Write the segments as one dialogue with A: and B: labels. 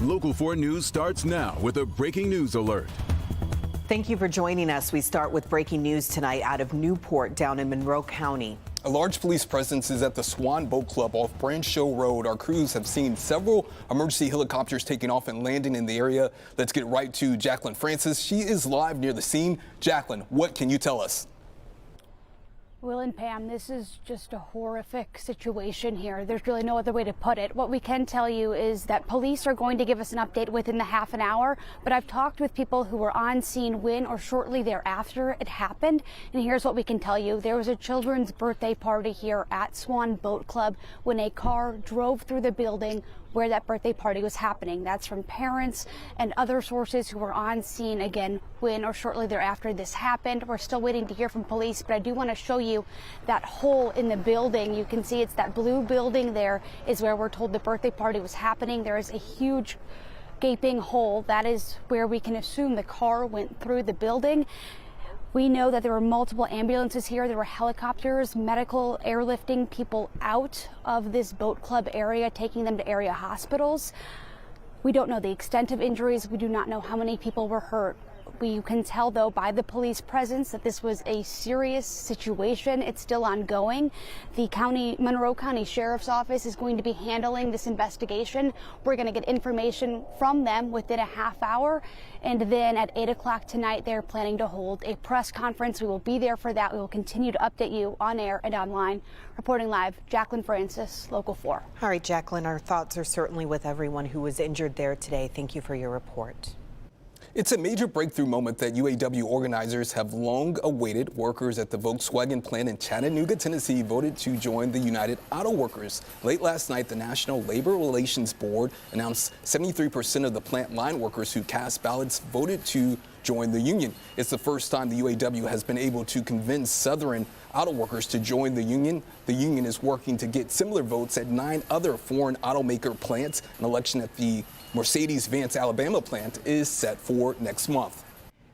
A: Local 4 News starts now with a breaking news alert.
B: Thank you for joining us. We start with breaking news tonight out of Newport down in Monroe County.
C: A large police presence is at the Swan Boat Club off Branch Show Road. Our crews have seen several emergency helicopters taking off and landing in the area. Let's get right to Jacqueline Francis. She is live near the scene. Jacqueline, what can you tell us?
D: Will and Pam, this is just a horrific situation here. There's really no other way to put it. What we can tell you is that police are going to give us an update within the half an hour, but I've talked with people who were on scene when or shortly thereafter it happened, and here's what we can tell you. There was a children's birthday party here at Swan Boat Club when a car drove through the building where that birthday party was happening. That's from parents and other sources who were on scene again when or shortly thereafter this happened. We're still waiting to hear from police, but I do want to show you that hole in the building. You can see it's that blue building there is where we're told the birthday party was happening. There is a huge gaping hole. That is where we can assume the car went through the building. We know that there were multiple ambulances here. There were helicopters, medical airlifting people out of this boat club area, taking them to area hospitals. We don't know the extent of injuries. We do not know how many people were hurt. We can tell, though, by the police presence that this was a serious situation. It's still ongoing. The Monroe County Sheriff's Office is going to be handling this investigation. We're going to get information from them within a half hour. And then at 8 o'clock tonight, they're planning to hold a press conference. We will be there for that. We will continue to update you on air and online. Reporting live, Jacqueline Francis, Local 4.
B: All right, Jacqueline, our thoughts are certainly with everyone who was injured there today. Thank you for your report.
C: It's a major breakthrough moment that UAW organizers have long awaited. Workers at the Volkswagen plant in Chattanooga, Tennessee voted to join the United Auto Workers. Late last night, the National Labor Relations Board announced 73% of the plant line workers who cast ballots voted to join the union. It's the first time the UAW has been able to convince Southern auto workers to join the union. The union is working to get similar votes at 9 other foreign automaker plants. An election at the Mercedes-Vance, Alabama plant is set for next month.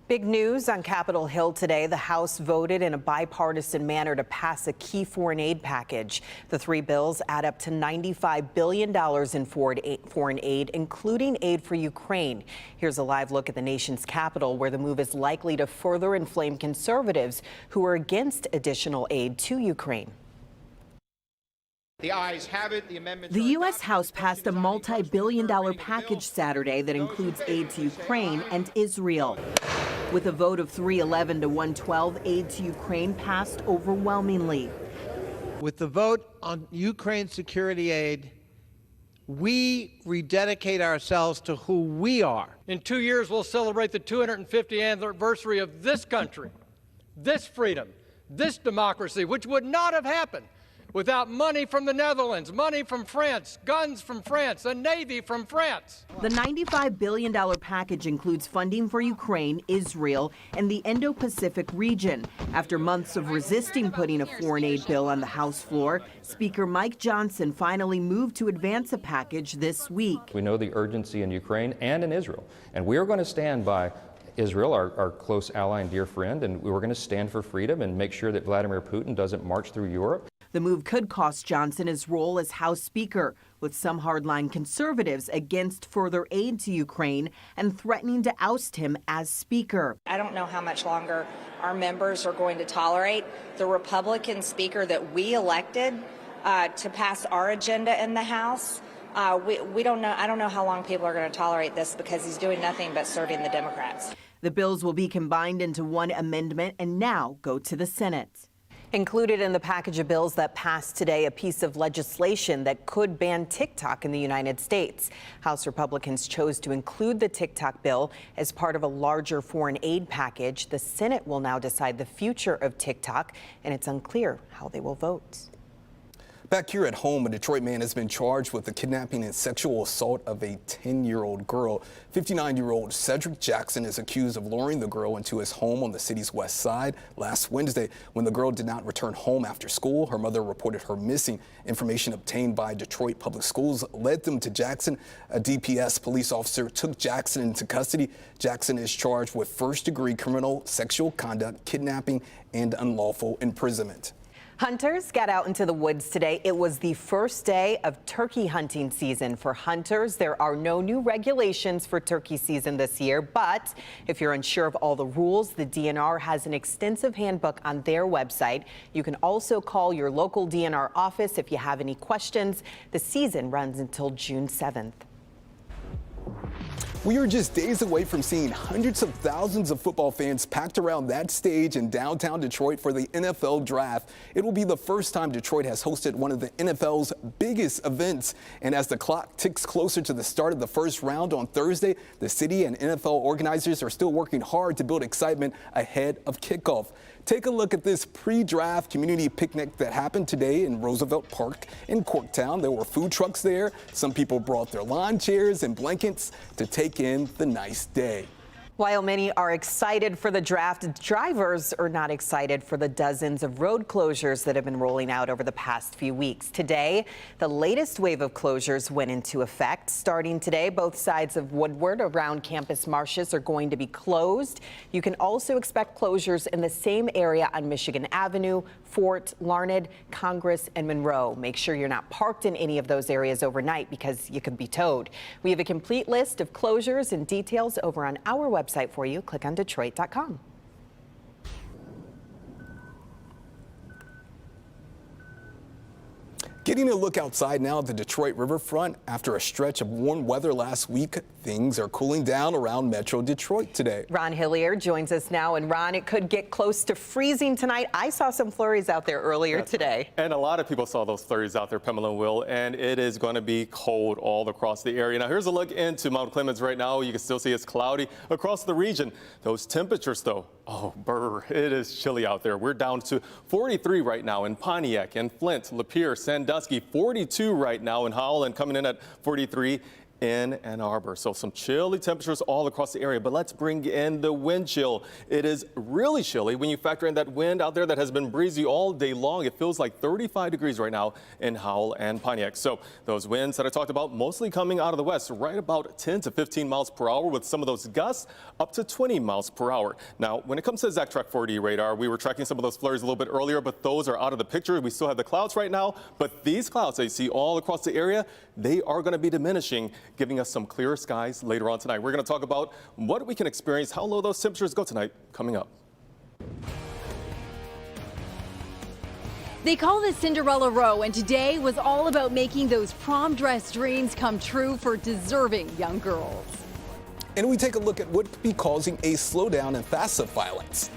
B: Big news on Capitol Hill today. The House voted in a bipartisan manner to pass a key foreign aid package. The 3 bills add up to $95 billion in foreign aid, including aid for Ukraine. Here's a live look at the nation's capital, where the move is likely to further inflame conservatives who are against additional aid to Ukraine.
E: The ayes have it. The amendments.
F: The U.S. House passed a multi-billion-dollar package Saturday that includes aid to Ukraine and Israel. With a vote of 311 to 112, aid to Ukraine passed overwhelmingly.
G: With the vote on Ukraine security aid, we rededicate ourselves to who we are.
H: In 2 years, we'll celebrate the 250th anniversary of this country, this freedom, this democracy, which would not have happened without money from the Netherlands, money from France, guns from France, a navy from France.
F: The $95 billion package includes funding for Ukraine, Israel, and the Indo-Pacific region. After months of resisting putting a foreign aid bill on the House floor, Speaker Mike Johnson finally moved to advance a package this week.
I: We know the urgency in Ukraine and in Israel, and we are going to stand by Israel, our close ally and dear friend, and we're going to stand for freedom and make sure that Vladimir Putin doesn't march through Europe.
F: The move could cost Johnson his role as House Speaker, with some hardline conservatives against further aid to Ukraine and threatening to oust him as Speaker.
J: I don't know how much longer our members are going to tolerate the Republican Speaker that we elected to pass our agenda in the House. We don't know. I don't know how long people are going to tolerate this because he's doing nothing but serving the Democrats.
F: The bills will be combined into one amendment and now go to the Senate.
B: Included in the package of bills that passed today, a piece of legislation that could ban TikTok in the United States. House Republicans chose to include the TikTok bill as part of a larger foreign aid package. The Senate will now decide the future of TikTok, and it's unclear how they will vote.
C: Back here at home, a Detroit man has been charged with the kidnapping and sexual assault of a 10-year-old girl. 59-year-old Cedric Jackson is accused of luring the girl into his home on the city's west side last Wednesday. When the girl did not return home after school, her mother reported her missing. Information obtained by Detroit Public Schools led them to Jackson. A DPS police officer took Jackson into custody. Jackson is charged with first-degree criminal sexual conduct, kidnapping, and unlawful imprisonment.
B: Hunters got out into the woods today. It was the first day of turkey hunting season for hunters. There are no new regulations for turkey season this year, but if you're unsure of all the rules, the DNR has an extensive handbook on their website. You can also call your local DNR office if you have any questions. The season runs until June 7th.
C: We are just days away from seeing hundreds of thousands of football fans packed around that stage in downtown Detroit for the NFL draft. It will be the first time Detroit has hosted one of the NFL's biggest events. And as the clock ticks closer to the start of the first round on Thursday, the city and NFL organizers are still working hard to build excitement ahead of kickoff. Take a look at this pre-draft community picnic that happened today in Roosevelt Park in Corktown. There were food trucks there. Some people brought their lawn chairs and blankets to take in the nice day.
B: While many are excited for the draft, drivers are not excited for the dozens of road closures that have been rolling out over the past few weeks. Today, the latest wave of closures went into effect. Starting today, both sides of Woodward around Campus Martius are going to be closed. You can also expect closures in the same area on Michigan Avenue, Fort, Larned, Congress, and Monroe. Make sure you're not parked in any of those areas overnight because you could be towed. We have a complete list of closures and details over on our website for you. Click on Detroit.com.
C: Getting a look outside now at the Detroit riverfront. After a stretch of warm weather last week, things are cooling down around Metro Detroit today.
B: Ron Hillier joins us now. And Ron, it could get close to freezing tonight. I saw some flurries out there earlier today.
K: And a lot of people saw those flurries out there, Pamela and Will, and it is going to be cold all across the area. Now, here's a look into Mount Clemens right now. You can still see it's cloudy across the region. Those temperatures, though, oh, brr, it is chilly out there. We're down to 43 right now in Pontiac and Flint, Lapeer, Sandusky, 42 right now in Howell, and coming in at 43 in Ann Arbor. So some chilly temperatures all across the area, but let's bring in the wind chill. It is really chilly when you factor in that wind out there that has been breezy all day long. It feels like 35 degrees right now in Howell and Pontiac. So those winds that I talked about mostly coming out of the west, right about 10 to 15 miles per hour with some of those gusts up to 20 miles per hour. Now, when it comes to the ZachTrack 4D radar, we were tracking some of those flurries a little bit earlier, but those are out of the picture. We still have the clouds right now, but these clouds that you see all across the area, they are going to be diminishing, giving us some clearer skies later on tonight. We're going to talk about what we can experience, how low those temperatures go tonight, coming up.
L: They call this Cinderella Row, and today was all about making those prom dress dreams come true for deserving young girls.
C: And we take a look at what could be causing a slowdown in FAFSA violence.